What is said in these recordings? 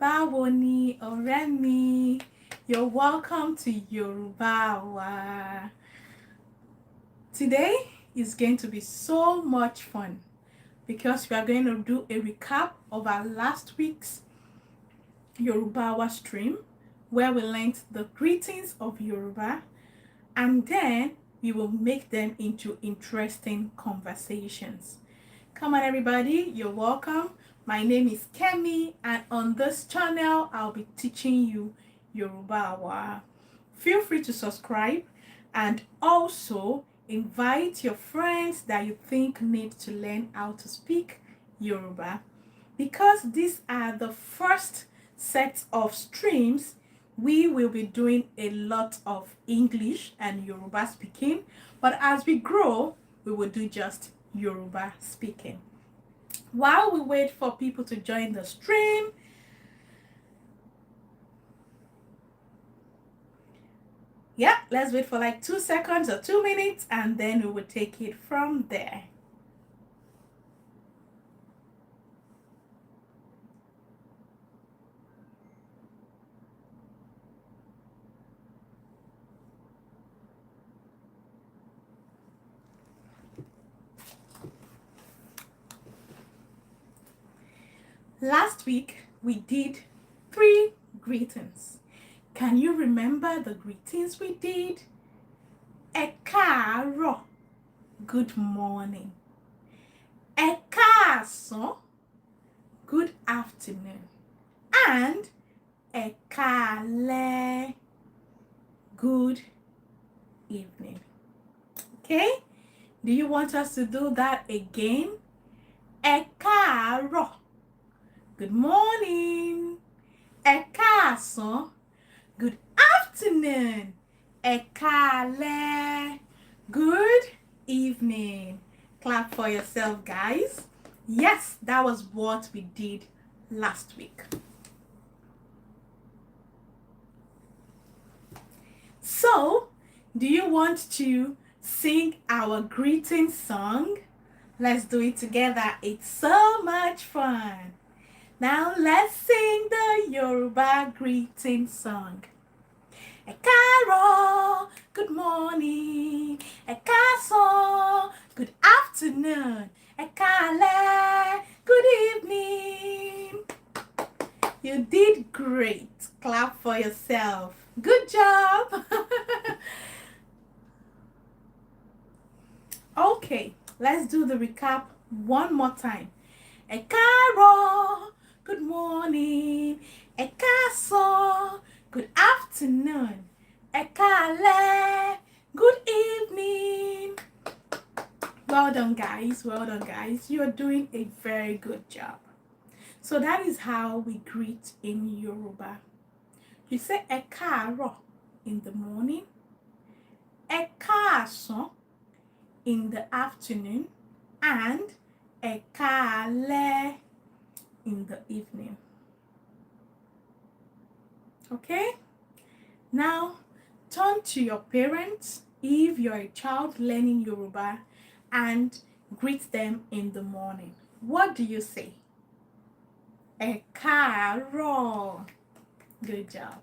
Báwo ni ọ̀rẹ́ mi? You're welcome to Yoruba wa. Today is going to be so much fun because we are going to do a recap of our last week's Yoruba wa stream where we learned the greetings of Yoruba and then we will make them into interesting conversations. Come on everybody, you're welcome. My name is Kemi and on this channel I'll be teaching you Yoruba. Feel free to subscribe and also invite your friends that you think need to learn how to speak Yoruba. Because these are the first set of streams, we will be doing a lot of English and Yoruba speaking, but as we grow, we will do just Yoruba speaking. While we wait for people to join the stream, let's wait for like 2 seconds or 2 minutes and then we will take it from there. Last week, we did 3 greetings. Can you remember the greetings we did? Ẹ káàárọ̀, good morning. Ẹ káàsán, good afternoon. And Ẹ káalẹ́, good evening. Okay? Do you want us to do that again? Ẹ káàárọ̀, good morning. Ẹ káàsán, good afternoon. Ẹ káalẹ́, good evening. Clap for yourself, guys. Yes, that was what we did last week. So, do you want to sing our greeting song? Let's do it together. It's so much fun. Now let's sing the Yoruba greeting song. Ẹ káàárọ̀, good morning. Ẹ káàsán, good afternoon. Ẹ káalẹ́, good evening. You did great. Clap for yourself. Good job. Okay, let's do the recap one more time. Ẹ káàárọ̀, good morning. Ẹ káàsán, good afternoon. Ẹ káalẹ́, good evening. Well done, guys. Well done, guys. You're doing a very good job. So that is how we greet in Yoruba. You say Ẹ káàárọ̀ in the morning, Ẹ káàsán in the afternoon, and Ẹ káalẹ́ in the evening. Okay? Now, turn to your parents if you're a child learning Yoruba and greet them in the morning. What do you say? Ẹ káàárọ̀. Good job.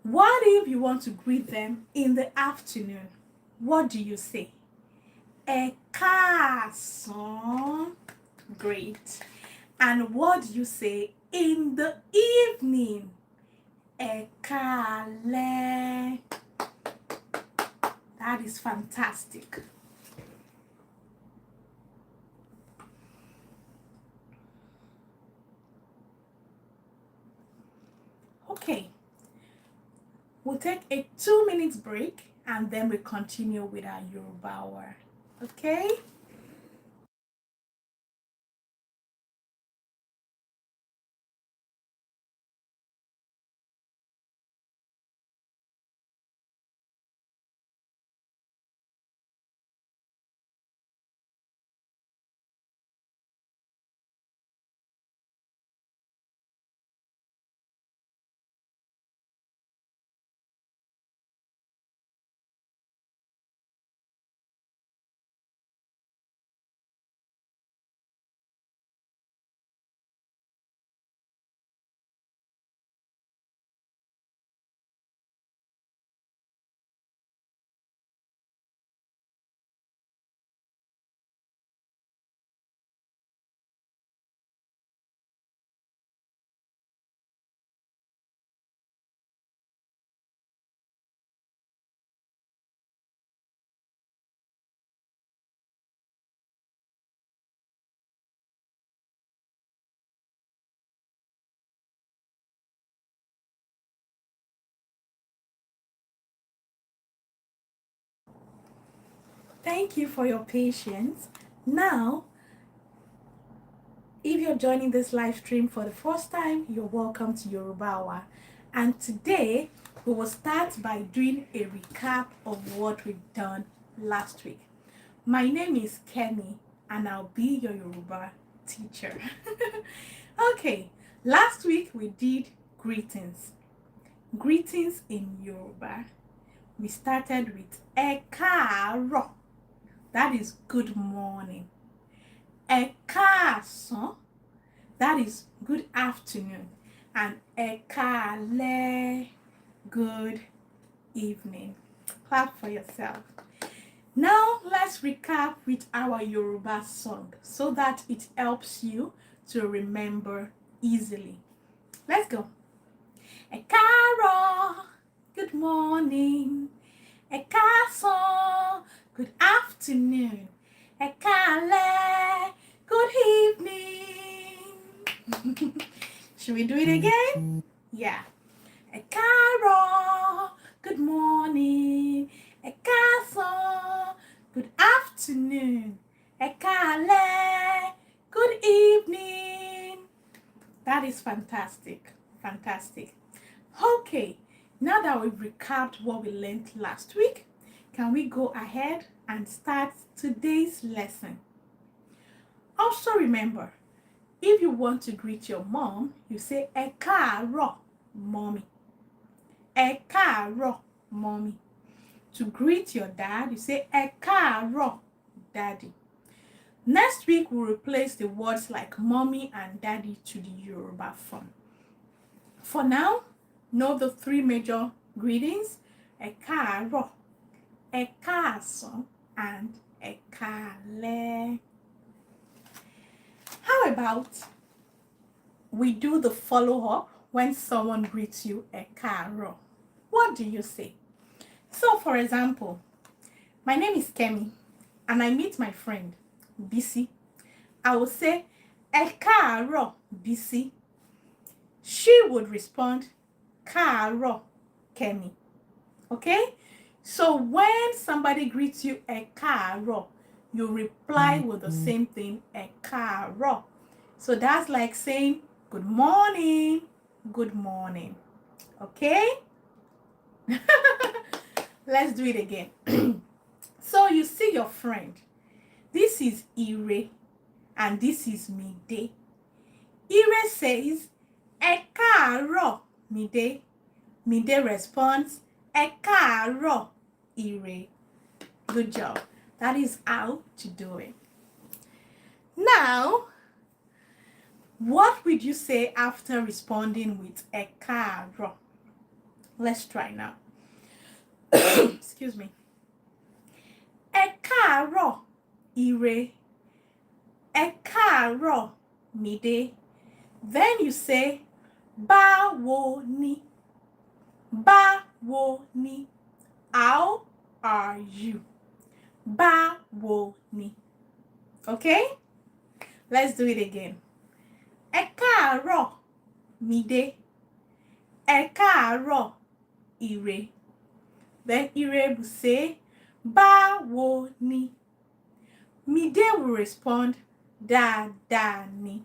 What if you want to greet them in the afternoon? What do you say? Ẹ káàsán. Great. And what do you say in the evening? Ẹ káalẹ́. That is fantastic. Okay. We'll take a 2-minute break and then we continue with our Yoruba hour. Okay? Thank you for your patience. Now, if you're joining this live stream for the first time, you're welcome to Yoruba Hour. And today, we will start by doing a recap of what we've done last week. My name is Kemi, and I'll be your Yoruba teacher. Okay, last week we did greetings. Greetings in Yoruba. We started with Ẹ káàárọ̀. That is good morning. Ẹ káàsán. That is good afternoon. And Ẹ káalẹ́. Good evening. Clap for yourself. Now let's recap with our Yoruba song so that it helps you to remember easily. Let's go. Ẹ káàárọ̀. Good morning. Ẹ káàsán. Good afternoon. Ẹ káalẹ́. Good evening. Should we do it again? Yeah. Ẹ káàárọ̀. Good morning. Ẹ káàsán. Good afternoon. Ẹ káalẹ́. Good evening. That is fantastic. Fantastic. Okay, now that we've recapped what we learned last week, can we go ahead and start today's lesson? Also remember, if you want to greet your mom, you say Ẹ káàárọ̀, mommy. Ẹ káàárọ̀, mommy. To greet your dad, you say Ẹ káàárọ̀, daddy. Next week, we'll replace the words like mommy and daddy to the Yoruba form. For now, know the three major greetings: Ẹ káàárọ̀, Ẹ káàsán, and Ẹ káalẹ́. How about we do the follow-up when someone greets you Ẹ káàárọ̀? What do you say? So, for example, my name is Kemi, and I meet my friend Bisi. I will say Ẹ káàárọ̀, Bisi. She would respond káàárọ̀, Kemi. Okay? So when somebody greets you Ẹ káàárọ̀, you reply with the same thing, Ẹ káàárọ̀. So that's like saying good morning, good morning. Okay? Let's do it again. So you see your friend. This is Ire and this is Mide. Ire says Ẹ káàárọ̀, Mide. Mide responds Ẹ káàárọ̀, Ire. Good job. That is how to do it. Now, what would you say after responding with Ẹ káàárọ̀? Let's try now. Excuse me. Ẹ káàárọ̀, Ire. Ẹ káàárọ̀, Mide. Then you say báwo ni. Báwo ni. How are you? Báwo ni. Okay? Let's do it again. Ẹ káàárọ̀, Mide. Ẹ káàárọ̀, Ire. Then Ire will say báwo ni. Mide will respond dáadáa ni.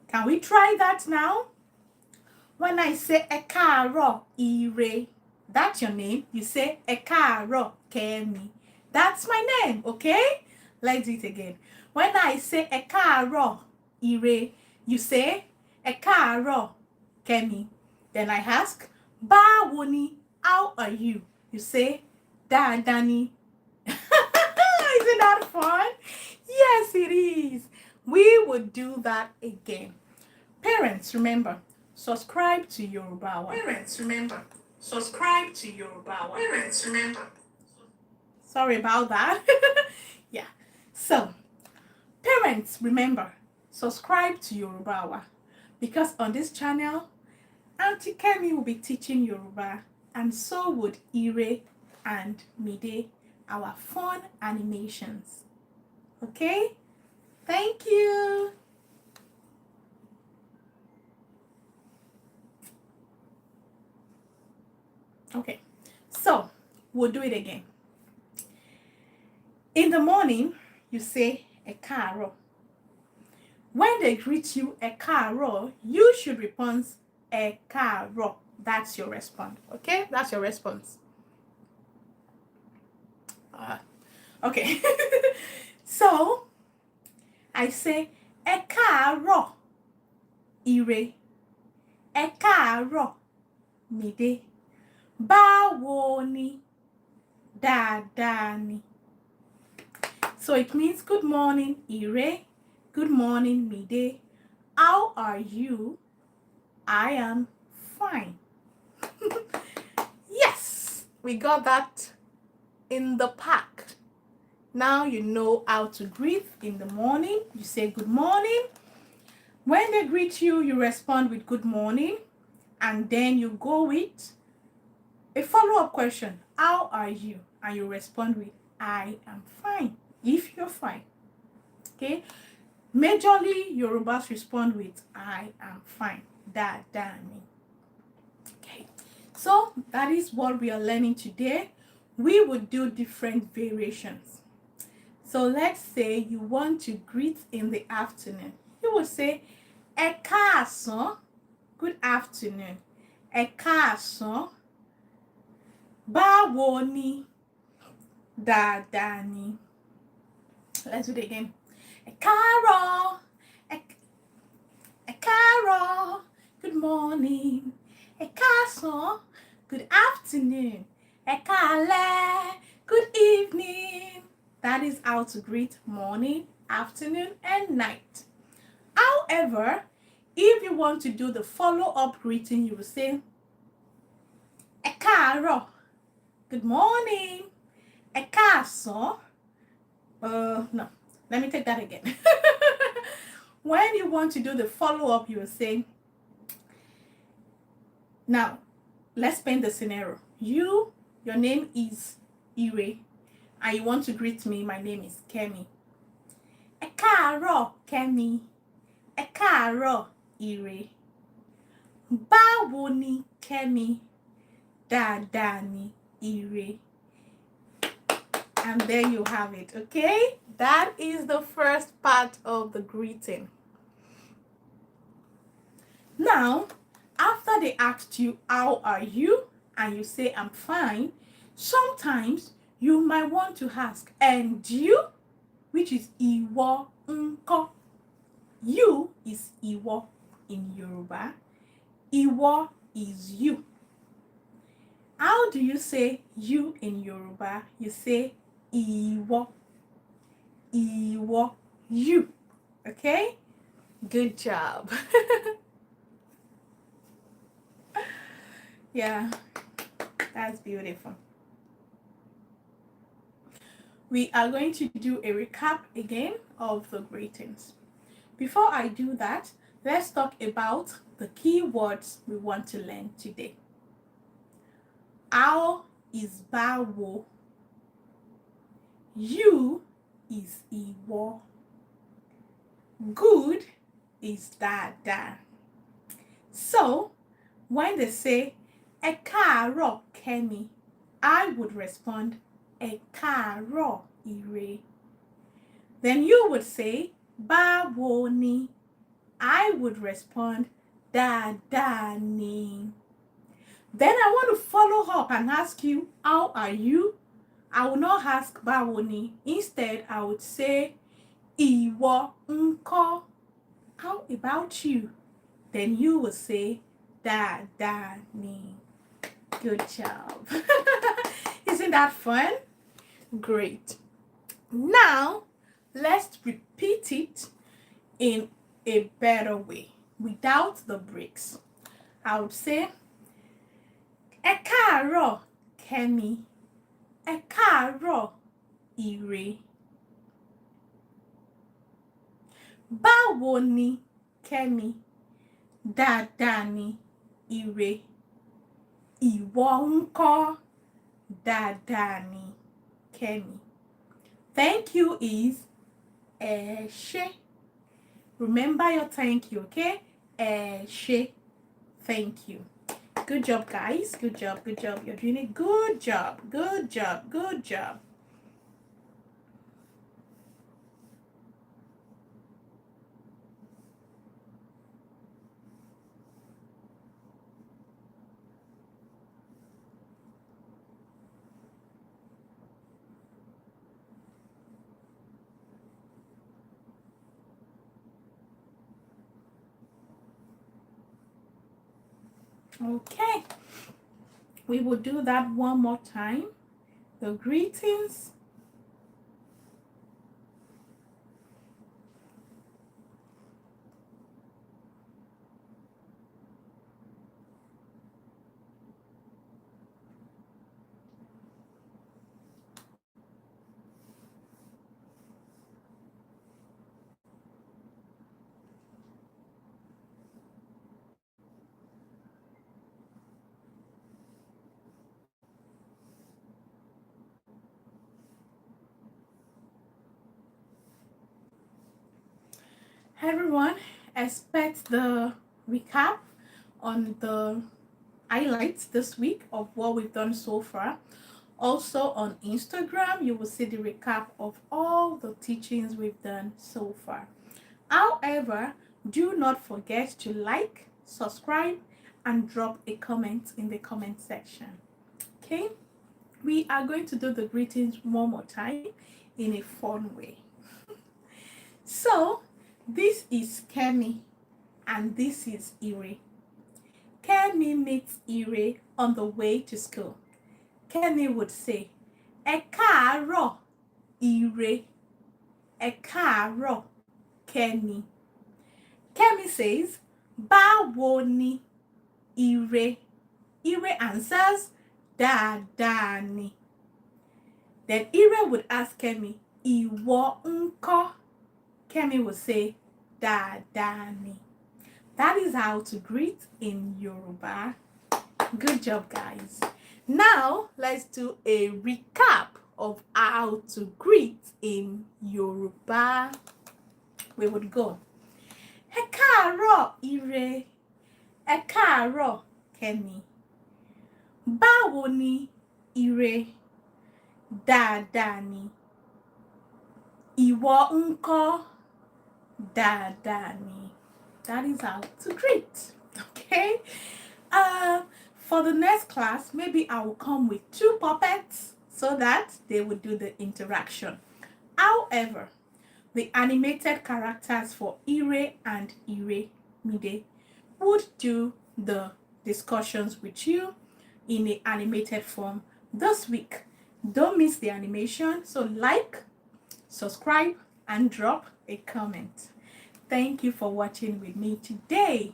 Can we try that now? When I say Ẹ káàárọ̀, Ire, that's your name. You say Ẹ káàárọ̀, Kemi. That's my name, okay? Let's do it again. When I say Ẹ káàárọ̀, Ire, you say Ẹ káàárọ̀, Kemi. Then I ask, báwo ni? How are you? You say dáadáa ni. Isn't that fun? Yes, it is. We would do that again. Parents, remember, subscribe to Yoruba Hour. Parents, remember, subscribe to Yoruba Hour. Parents, remember. Sorry about that. Yeah. So, parents, remember, subscribe to Yoruba Hour. Because on this channel, Aunty Kemi will be teaching Yoruba, and so would Ire and Mide, our fun animations. Okay? Thank you. Okay, so we'll do it again. In the morning, you say ẹ káàárọ̀. When they greet you ẹ káàárọ̀, you should respond ẹ káàárọ̀. That's your response. Okay? That's your response. Okay. So, I say ẹ káàárọ̀ ire. Ẹ káàárọ̀ Mide. Báwo ni? Dáadáa ni. So it means good morning, Ire. Good morning, Mide. How are you? I am fine. Yes, we got that in the pack. Now you know how to greet in the morning. You say good morning. When they greet you, you respond with good morning. And then you go with a follow-up question. How are you? And you respond with I am fine. If you're fine. Okay? Majorly, Yorubas respond with I am fine. Dáadáa ni. Okay. So that is what we are learning today. We will do different variations. So let's say you want to greet in the afternoon. You will say ẹ káàsán. Good afternoon. Ẹ káàsán. Báwo ni? Dáadáa ni. Let's do it again. Ẹ káàárọ̀. Ẹ káàárọ̀. Good morning. Ẹ káàsán. Good afternoon. Ẹ káalẹ́. Good evening. That is how to greet morning, afternoon, and night. However, if you want to do the follow-up greeting, you will say ẹ káàárọ̀. Good morning. Ẹ káàsán. No, let me take that again. When you want to do the follow-up, you will say, now, let's paint the scenario. Your name is Ire, and you want to greet me. My name is Kemi. Ẹ káàárọ̀, Kemi. Ẹ káàárọ̀, Ire. Báwo ni, Kemi? Dáadáa ni, Ire. And there you have it, okay? That is the first part of the greeting. Now, after they asked you, how are you? And you say, I'm fine. Sometimes you might want to ask, and you? Which is ìwọ ńkọ́. You is ìwọ in Yoruba. Ìwọ is you. How do you say you in Yoruba? You say ìwọ. Ìwọ, you. Okay? Good job. Yeah, that's beautiful. We are going to do a recap again of the greetings. Before I do that, let's talk about the key words we want to learn today. How is báwo. You is ìwọ. Good is dáadáa. So, when they say ẹ káàárọ̀, Kemi, I would respond ẹ káàárọ̀, Ire. Then you would say báwo ni. I would respond dáadáa ni. Then I want to follow up and ask you, how are you? I will not ask báwo ni. Instead, I would say ìwọ ńkọ́. How about you? Then you will say dáadáa ni. Good job. Isn't that fun? Great. Now, let's repeat it in a better way, without the breaks. I would say, ẹ káàárọ̀, Kemi. Ẹ káàárọ̀, Ire. Báwo ni, Kemi? Dáadáa ni, Ire. Ìwọ ńkọ́? Dáadáa ni, Kemi. Thank you is ẹ ṣé. Remember your thank you, okay? Ẹ ṣé. Thank you. Good job, guys. Good job, good job. You're doing a good job. Good job, good job. Okay, we will do that one more time. The greetings. Everyone, expect the recap on the highlights this week of what we've done so far. Also on Instagram, you will see the recap of all the teachings we've done so far. However, do not forget to like, subscribe, and drop a comment in the comment section. Okay? We are going to do the greetings one more time in a fun way. So, this is Kemi and this is Ire. Kemi meets Ire on the way to school. Kemi would say, Ẹ káàárọ̀, Ire. Ẹ káàárọ̀, Kemi. Kemi says, Báwo ni, Ire. Ire answers, Dáadáa ni. Then Ire would ask Kemi, Ìwọ ńkọ́? Kemi would say, Dáadáa ni. That is how to greet in Yoruba. Good job, guys. Now, let's do a recap of how to greet in Yoruba. We would go. Ẹ káàárọ̀, Ire. Ẹ káàárọ̀, Kemi. Báwo ni, Ire. Dáadáa ni. Ìwọ ńkọ́? Dáadáa ni. That is how to greet. Okay? For the next class, maybe I will come with 2 puppets so that they will do the interaction. However, the animated characters for Ire and Ire Mide would do the discussions with you in an animated form this week. Don't miss the animation, so like, subscribe, and drop a comment. Thank you for watching with me today.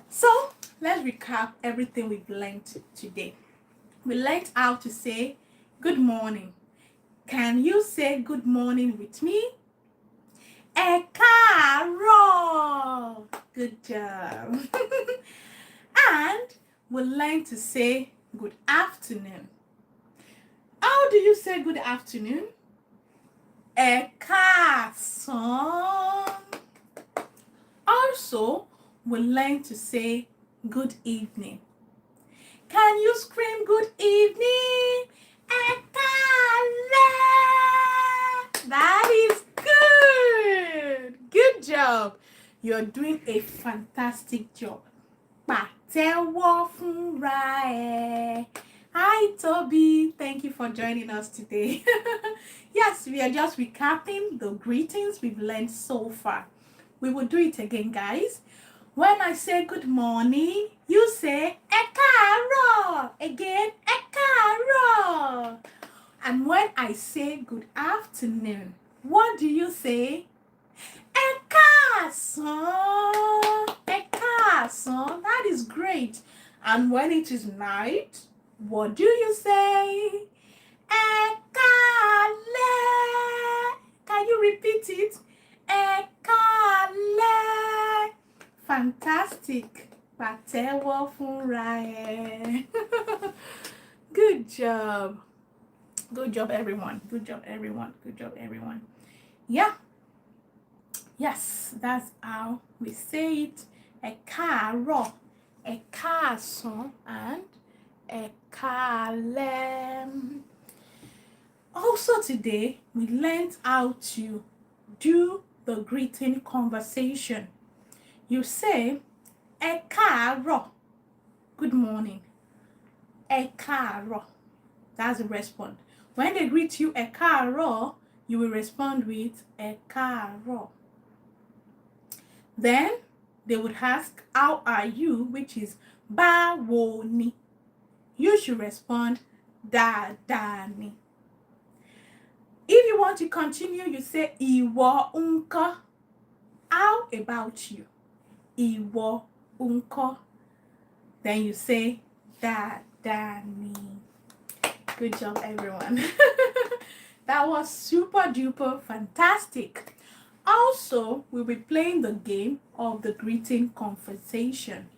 So let's recap everything we've learned today. We learned how to say good morning. Can you say good morning with me? Ẹ káàárọ̀. Good job. And we learned to say good afternoon. How do you say good afternoon? Ẹ káàsán. Also, we learn to say good evening. Can you scream good evening? Ẹ káalẹ́. That is good. Good job. You're doing a fantastic job. Pàtẹ́wọ́ fúnra ẹ. Hi, Toby. Thank you for joining us today. Yes, we are just recapping the greetings we've learned so far. We will do it again, guys. When I say good morning, you say Ẹ káàárọ̀. Again, Ẹ káàárọ̀. And when I say good afternoon, what do you say? Ẹ káàsán. Ẹ káàsán. That is great. And when it is night, what do you say? Ẹ káalẹ́. Can you repeat it? Ẹ káalẹ́. Fantastic. Pàtẹ́wọ́ fúnra ẹ. Good job. Good job, everyone. Good job, everyone. Good job, everyone. Yeah. Yes, that's how we say it. Ẹ káàárọ̀, Ẹ káàsán, and Ẹ káalẹ́. Also today, we learned how to do the greeting conversation. You say, Ẹ káàárọ̀, good morning. Ẹ káàárọ̀. That's the response. When they greet you, Ẹ káàárọ̀, you will respond with Ẹ káàárọ̀. Then they would ask, how are you? Which is Báwo ni. You should respond dáadáa ni. If you want to continue, you say ìwọ ńkọ́. How about you? Ìwọ ńkọ́. Then you say dáadáa ni. Good job, everyone. That was super duper fantastic. Also, we'll be playing the game of the greeting conversation.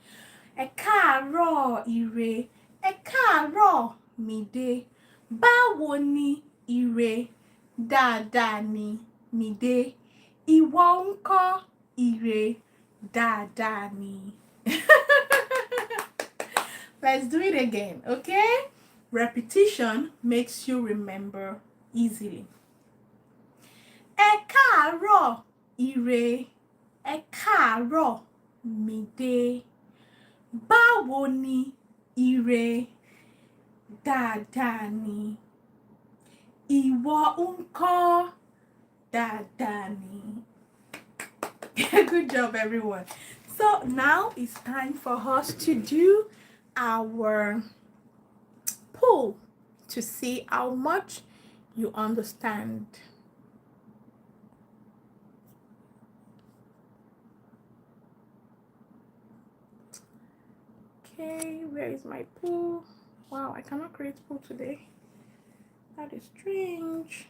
Ẹ káàárọ̀ ire, ẹ káàárọ̀ Mide, báwo ni ire, dáadáa ni Mide, ìwọ ńkọ́ ire, dáadáa ni. Let's do it again, okay? Repetition makes you remember easily. Ẹ káàárọ̀ ire, ẹ káàárọ̀ Mide, báwo ni ire, dáadáa ni, ìwọ ńkọ́ dáadáa ni. Good job, everyone. So now it's time for us to do our poll to see how much you understand. Okay, where is my pool? Wow, I cannot create pool today. That is strange.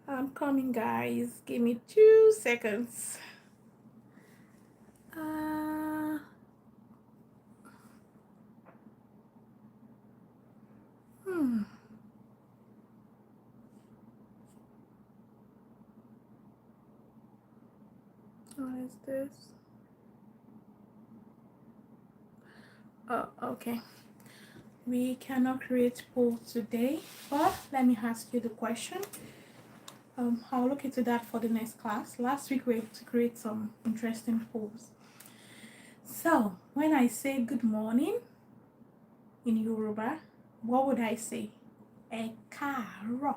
I'm coming, guys. Give me 2 seconds. What is this? Oh, okay. We cannot create poll today, but let me ask you the question. I'll look into that for the next class. Last week we were able to create some interesting polls. So when I say good morning in Yoruba, what would I say? Ẹ káàárọ̀.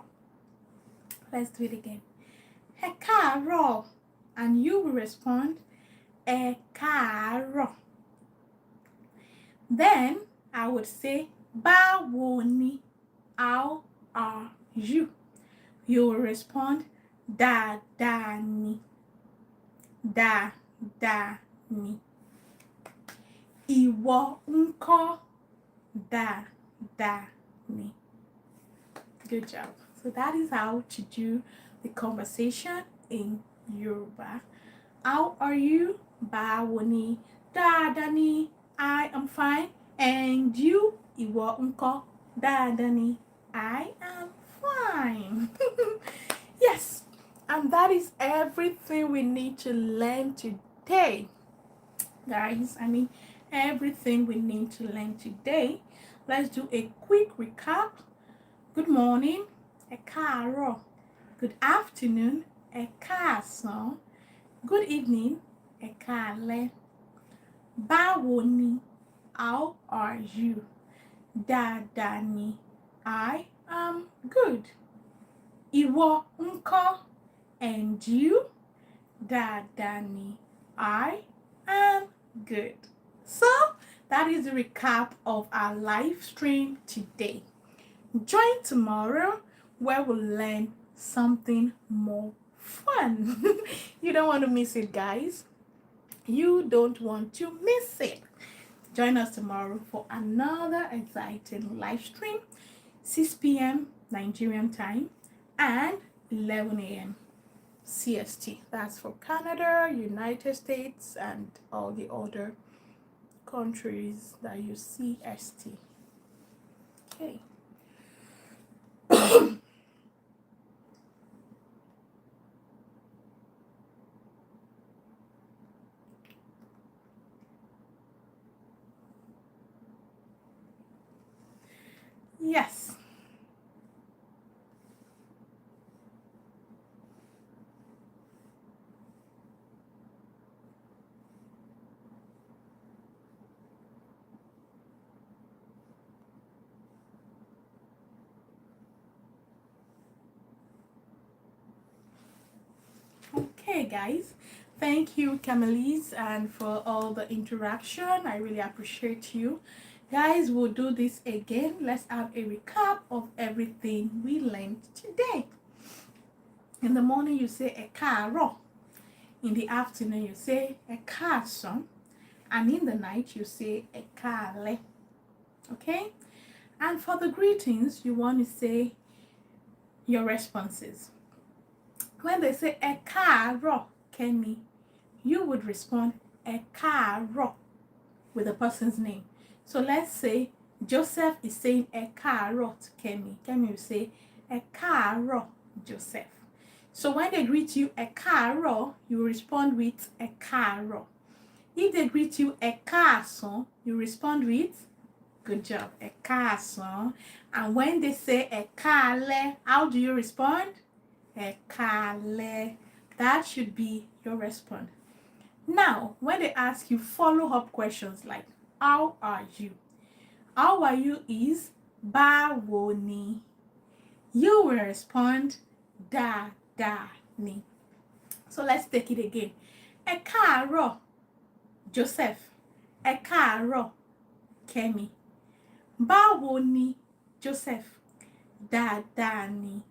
Let's do it again. Ẹ káàárọ̀. And you will respond Ẹ káàárọ̀. Then I would say báwo ni. How are you? You will respond dáadáa ni. Dáadáa ni. Ìwọ ńkọ́ dáadáa ni. Good job. So that is how to do the conversation in Yoruba. How are you? Báwo ni. Dáadáa ni. I am fine. And you? Ìwọ ńkọ́ dáadáa ni. I am fine. Yes. And that is everything we need to learn today. Guys, everything we need to learn today. Let's do a quick recap. Good morning, ẹ káàárọ̀. Good afternoon, ẹ káàsán. Good evening, ẹ káalẹ́. Báwo ni, how are you? Dáadáa ni, I am good. Ìwọ ńkọ́, and you? Dáadáa ni, I am good. So that is the recap of our live stream today. Join tomorrow where we'll learn something more fun. You don't want to miss it, guys. You don't want to miss it. Join us tomorrow for another exciting live stream, 6 p.m. Nigerian time and 11 a.m. CST. That's for Canada, United States, and all the other countries that use CST. Okay. Yes. Okay. Okay, guys. Thank you, Camelise, and for all the interaction. I really appreciate you. Guys, we'll do this again. Let's have a recap of everything we learned today. In the morning, you say "ẹ káàárọ̀." In the afternoon, you say "ẹ káàsán." And in the night, you say "ẹ káalẹ́." Okay? And for the greetings, you want to say your responses. When they say "ẹ káàárọ̀, Kemi," you would respond "ẹ káàárọ̀" with the person's name. So let's say Joseph is saying "ẹ káàárọ̀" to Kemi. Kemi will say "ẹ káàárọ̀, Joseph." So when they greet you "ẹ káàárọ̀," you respond with "ẹ káàárọ̀." If they greet you "ẹ káàsán," you respond with "good job, ẹ káàsán." And when they say "ẹ káalẹ́," how do you respond? Ẹ káalẹ́. That should be your response. Now, when they ask you follow-up questions like "How are you?" How are you is báwo ni. You will respond dáadáa ni. So let's take it again. Ẹ káàárọ̀, Joseph. Ẹ káàárọ̀, Kemi. Báwo ni, Joseph. Dáadáa ni,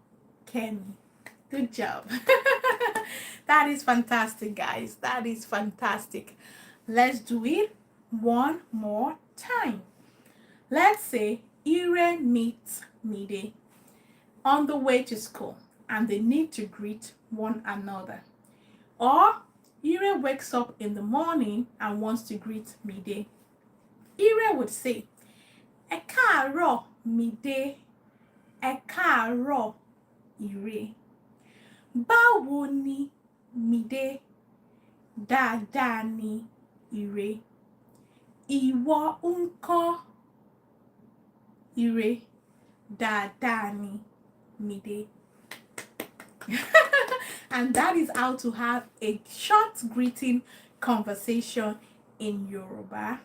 Kemi. Good job. That is fantastic, guys. That is fantastic. Let's do it one more time. Let's say Ire meets Mide on the way to school and they need to greet one another. Or Ire wakes up in the morning and wants to greet Mide. Ire would say, "Ẹ káàárọ̀, Mide. Ẹ káàárọ̀, Ire. Báwo ni, Mide. Dáadáa ni, Ire. Ìwọ ńkọ́, Ire. Dáadáa ni, Mide." And that is how to have a short greeting conversation in Yoruba.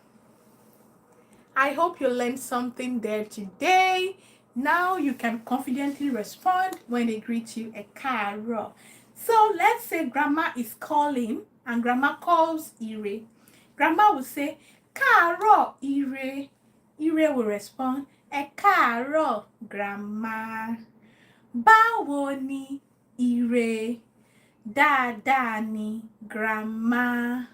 I hope you learned something there today. Now you can confidently respond when they greet you "ẹ káàárọ̀." So let's say grandma is calling and grandma calls Ire. Grandma will say "káàárọ̀, Ire." Ire will respond "ẹ káàárọ̀, grandma." Báwo ni, Ire. Dáadáa ni, grandma.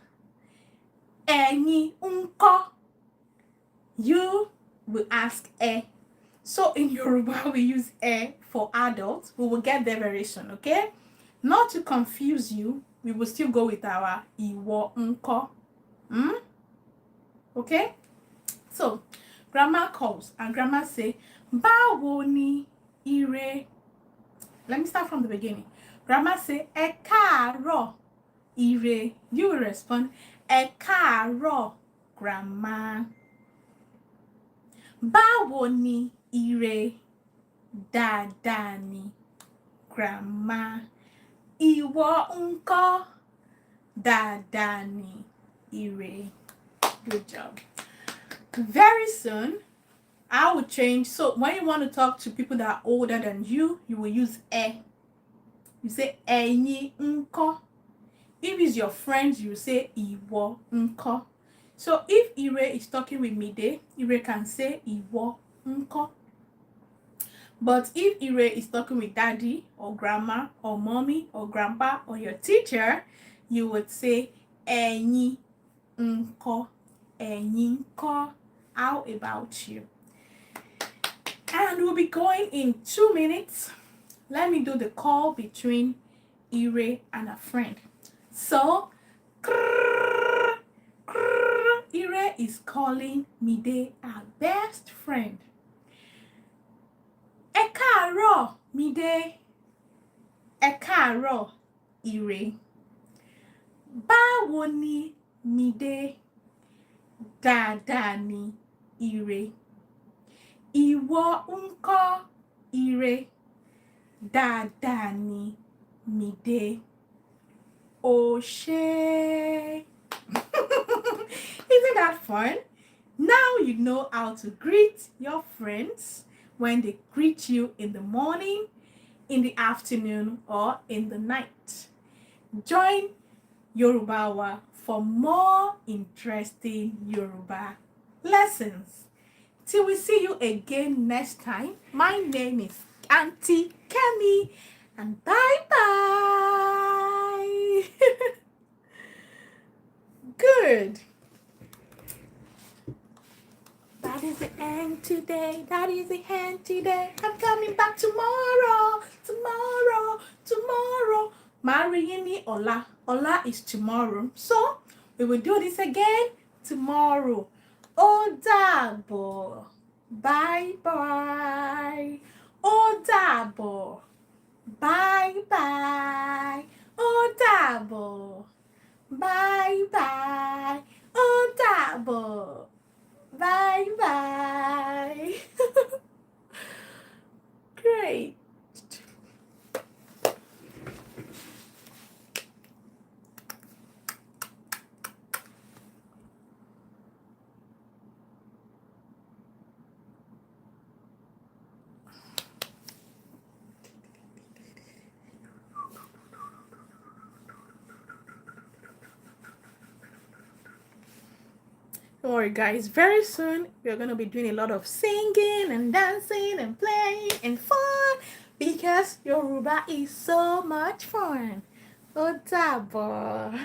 Ẹ̀yin ńkọ́. You will ask "ẹ." So in Yoruba, we use "ẹ" for adults. We will get there very soon, okay? Not to confuse you, we will still go with our ìwọ ńkọ́. Okay? So, grandma calls and grandma say, "Báwo ni, Ire." Let me start from the beginning. Grandma say, "Ẹ káàárọ̀, Ire." You will respond, "Ẹ káàárọ̀, grandma." Báwo ni, Ire. Dáadáa ni, grandma. Ìwọ ńkọ́. Dáadáa ni, Ire. Good job. Very soon, I will change. So when you want to talk to people that are older than you, you will use "ẹ." You say "ẹ̀yin ńkọ́." If it's your friends, you say "ìwọ ńkọ́." So if Ire is talking with Mide, Ire can say "ìwọ ńkọ́." But if Ire is talking with daddy or grandma or mommy or grandpa or your teacher, you would say "ẹ̀yin ńkọ́." Ẹ̀yin ńkọ́. How about you? And we'll be going in 2 minutes. Let me do the call between Ire and a friend. So, Ire is calling Mide, our best friend. Ẹ káàárọ̀, Mide. Ẹ káàárọ̀, Ire. Báwo ni, Mide. Dáadáa ni, Ire. Ìwọ ńkọ́, Ire. Dáadáa ni, Mide. Ó ṣé. Isn't that fun? Now you know how to greet your friends when they greet you in the morning, in the afternoon, or in the night. Join Yoruba for more interesting Yoruba lessons. Till we see you again next time, my name is Aunty Kemi, and bye bye. Good. That is the end today. That is the end today. I'm coming back tomorrow. Tomorrow. Mariini Ola. Ola is tomorrow. So we will do this again tomorrow. Ó dàbọ̀. Bye bye. Ó dàbọ̀. Bye bye. Ó dàbọ̀. Bye bye. Ó dàbọ̀. Bye bye. Great. Don't worry, guys. Very soon we're gonna be doing a lot of singing and dancing and playing and fun because Yoruba is so much fun. Ó dàbọ̀.